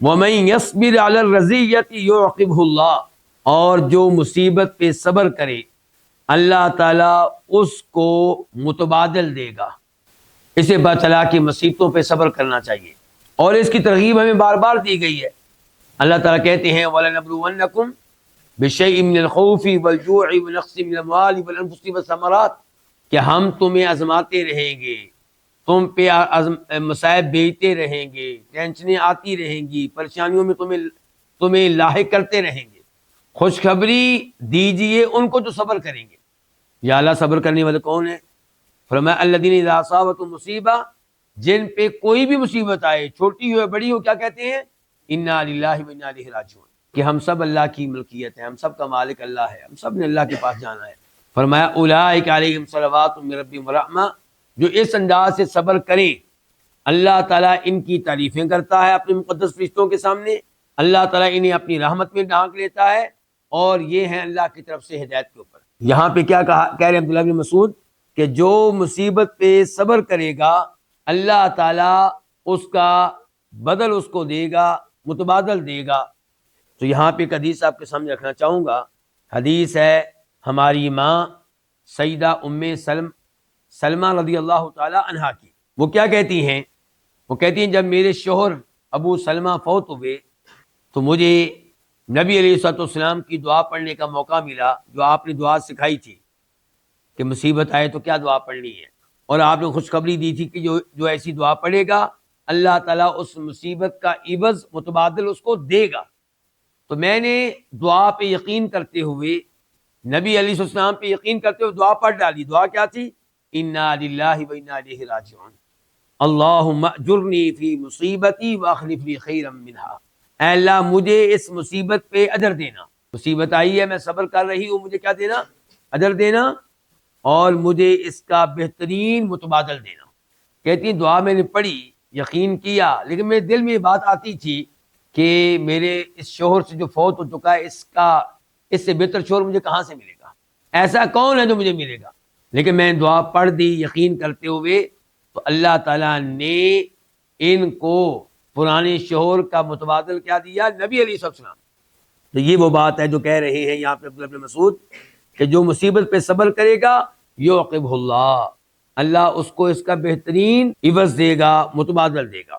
وَمَن يَصْبِرْ عَلَى الرَّزِيَّةِ يُعْقِبْهُ اللَّهُ، اور جو مصیبت پہ صبر کرے اللہ تعالیٰ اس کو متبادل دے گا۔ اسے پتہ چلا کہ مصیبتوں پہ صبر کرنا چاہیے، اور اس کی ترغیب ہمیں بار بار دی گئی ہے۔ اللہ تعالیٰ کہتے ہیں وَلَنَبْلُوَنَّكُمْ بِشَيْءٍ مِّنَ الْخَوْفِ وَالْجُوعِ وَنَقْصٍ مِّنَ الْأَمْوَالِ وَالْأَنفُسِ وَالثَّمَرَاتِ، کہ ہم تمہیں آزماتے رہیں گے، تم پہ مصائب بھیجتے رہیں گے، ٹینشنیں آتی رہیں گی، پریشانیوں میں تمہیں لاحق کرتے رہیں گے۔ خوشخبری دیجئے ان کو جو صبر کریں گے۔ یا اللہ صبر کرنے والے کون ہیں؟ فرمایا الذین اذا اصابتهم مصیبہ، جن پہ کوئی بھی مصیبت آئے، چھوٹی ہو یا بڑی ہو، کیا کہتے ہیں؟ انا للہ و انا الیہ راجعون، کہ ہم سب اللہ کی ملکیت ہے، ہم سب کا مالک اللہ ہے، ہم سب نے اللہ کے پاس جانا ہے۔ فرمایا اولئک علیہم صلوات من ربہم ورحمہ، جو اس انداز سے صبر کریں اللہ تعالیٰ ان کی تعریفیں کرتا ہے اپنے مقدس فرشتوں کے سامنے، اللہ تعالیٰ انہیں اپنی رحمت میں ڈھانک لیتا ہے، اور یہ ہیں اللہ کی طرف سے ہدایت کے اوپر۔ یہاں پہ کیا کہہ رہے ہیں عبداللہ بن مسعود کہ جو مصیبت پہ صبر کرے گا اللہ تعالیٰ اس کا بدل اس کو دے گا، متبادل دے گا۔ تو یہاں پہ ایک حدیث آپ کے سامنے رکھنا چاہوں گا۔ حدیث ہے ہماری ماں سیدہ ام سلمہ رضی اللہ تعالی عنہا کی۔ وہ کیا کہتی ہیں؟ وہ کہتی ہیں جب میرے شوہر ابو سلمہ فوت ہوئے تو مجھے نبی علیہ الصلوۃ والسلام کی دعا پڑھنے کا موقع ملا، جو آپ نے دعا سکھائی تھی کہ مصیبت آئے تو کیا دعا پڑھنی ہے، اور آپ نے خوشخبری دی تھی کہ جو ایسی دعا پڑھے گا اللہ تعالیٰ اس مصیبت کا عوض متبادل اس کو دے گا۔ تو میں نے دعا پہ یقین کرتے ہوئے، نبی علیہ السلام پہ یقین کرتے ہوئے دعا پڑھ ڈالی۔ دعا کیا تھی؟ انا للہ و انا الیہ راجعون، اللہم اجرنی فی مصیبتی واخلف لی خیرا منہا، اے اللہ مجھے اس مصیبت پہ اجر دینا، مصیبت آئی ہے میں صبر کر رہی ہوں، مجھے کیا دینا؟ اجر دینا، اور مجھے اس کا بہترین متبادل دینا۔ کہتی ہیں دعا میں نے پڑھی، یقین کیا، لیکن میرے دل میں یہ بات آتی تھی کہ میرے اس شوہر سے جو فوت ہو چکا ہے اس سے بہتر شوہر مجھے کہاں سے ملے گا؟ ایسا کون ہے جو مجھے ملے گا؟ لیکن میں نے دعا پڑھ دی یقین کرتے ہوئے، تو اللہ تعالیٰ نے ان کو پرانے شوہر کا متبادل کیا دیا؟ نبی علیہ السلام۔ تو یہ وہ بات ہے جو کہہ رہے ہیں یہاں پہ عبداللہ بن مسعود کہ جو مصیبت پہ صبر کرے گا یعقبہ اللہ، اللہ اس کو اس کا بہترین عوض دے گا، متبادل دے گا۔